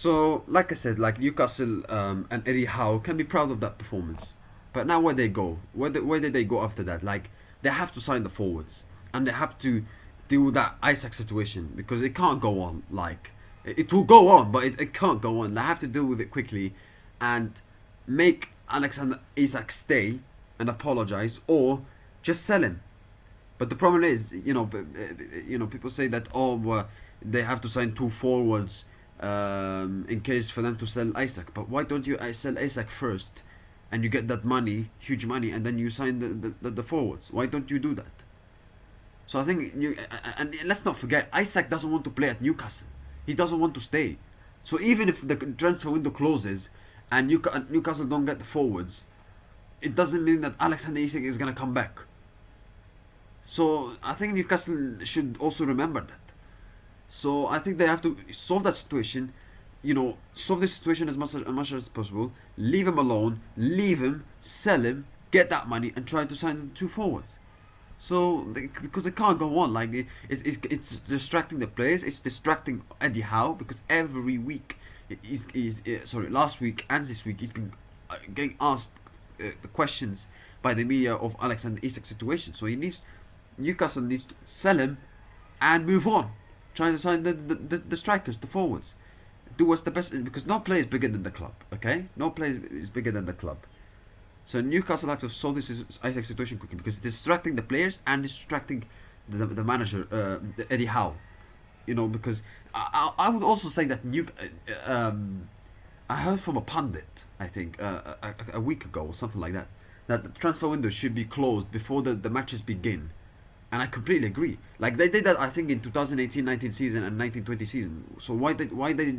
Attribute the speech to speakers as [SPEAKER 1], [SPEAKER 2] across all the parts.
[SPEAKER 1] So, like I said, like Newcastle and Eddie Howe can be proud of that performance. But now where they go? Where did they go after that? Like they have to sign the forwards and they have to deal with that Isaac situation because it can't go on. Like it will go on, but it can't go on. They have to deal with it quickly and make Alexander Isak stay and apologize or just sell him. But the problem is, people say that they have to sign two forwards in case for them to sell Isaac. But why don't you sell Isaac first, and you get that money, huge money, and then you sign the forwards? Why don't you do that? So I think and let's not forget, Isaac doesn't want to play at Newcastle. He doesn't want to stay. So even if the transfer window closes and Newcastle don't get the forwards, it doesn't mean that Alexander Isak is gonna come back. So I think Newcastle should also remember that. So I think they have to solve that situation. Solve this situation as much as possible. Leave him alone. Leave him. Sell him. Get that money and try to sign the two forwards. Because it can't go on like it's distracting the players. It's distracting Eddie Howe because every week last week and this week he's been getting asked the questions by the media of Alexander Isak's situation. So Newcastle needs to sell him and move on. Trying to sign the strikers, the forwards. Do what's the best because no player is bigger than the club. Okay, no player is bigger than the club. So Newcastle have to solve this Isaac situation quickly because it's distracting the players and distracting the manager, Eddie Howe. Because I would also say that I heard from a pundit, I think, a week ago or something like that, that the transfer window should be closed before the matches begin. And I completely agree. Like they did that, I think, in 2018-19 season and 19-20 season. So why did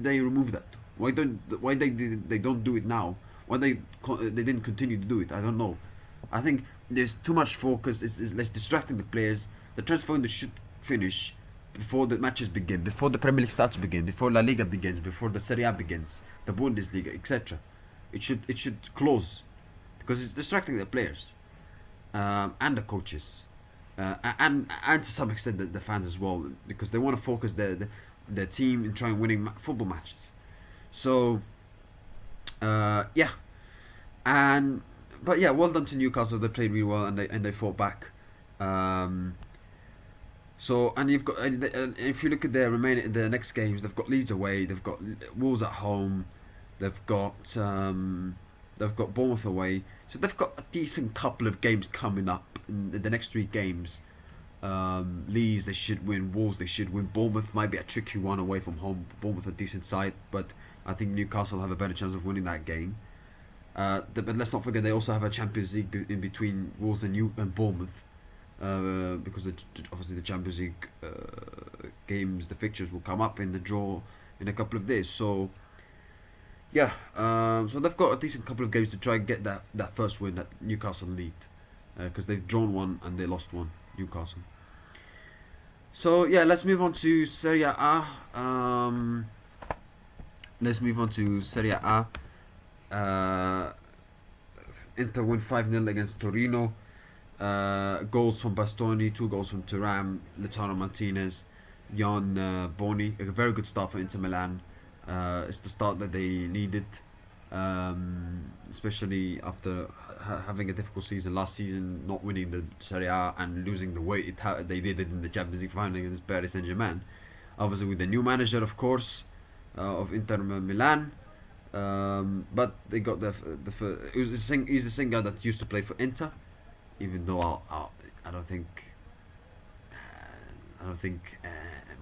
[SPEAKER 1] they remove that? Why they don't do it now? Why they didn't continue to do it? I don't know. I think there's too much focus. It's less distracting the players. The transfer window should finish before the matches begin, before the Premier League starts begin, before La Liga begins, before the Serie A begins, the Bundesliga, etc. It should close because it's distracting the players and the coaches. And to some extent the fans as well because they want to focus their team in trying winning football matches. So yeah, but well done to Newcastle. They played really well and they fought back. So and you've got and if you look at the next games, they've got Leeds away, they've got Wolves at home, they've got Bournemouth away. So they've got a decent couple of games coming up in the next three games. Leeds they should win, Wolves they should win, Bournemouth might be a tricky one away from home. Bournemouth a decent side, but I think Newcastle have a better chance of winning that game. But let's not forget they also have a Champions League in between Wolves and Bournemouth. Because obviously the Champions League games, the fixtures will come up in the draw in a couple of days. So yeah, so they've got a decent couple of games to try and get that first win that Newcastle need, because they've drawn one and they lost one, Newcastle. So yeah, let's move on to Serie A. Inter win 5-0 against Torino. Goals from Bastoni, 2 goals from Thuram, Lautaro Martinez, Jan Boni. A very good start for Inter Milan. It's the start that they needed, especially after having a difficult season last season, not winning the Serie A and losing the way they did it in the Champions League final against Paris Saint-Germain. Obviously with the new manager, of course, of Inter Milan. But they got he's the same guy that used to play for Inter, even though I don't think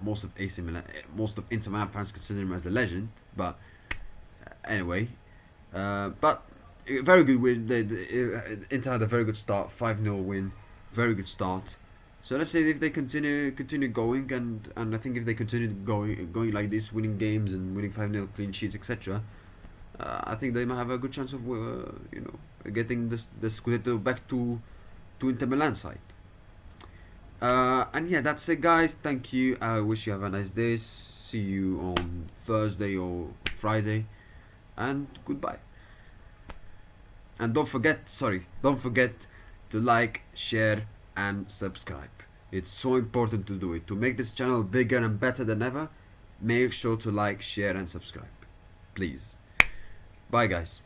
[SPEAKER 1] most of Inter Milan fans consider him as a legend. But anyway, but very good win. Inter had a very good start, 5-0 win, very good start. So let's say if they continue going, and I think if they continue going like this, winning games and winning 5-0 clean sheets, etc. I think they might have a good chance of getting the Scudetto back to Inter Milan side. And yeah, that's it, guys. Thank you. I wish you have a nice day. See you on Thursday or Friday, and goodbye. And don't forget to like, share, and subscribe. It's so important to do it to make this channel bigger and better than ever. Make sure to like, share, and subscribe. please. Bye, guys.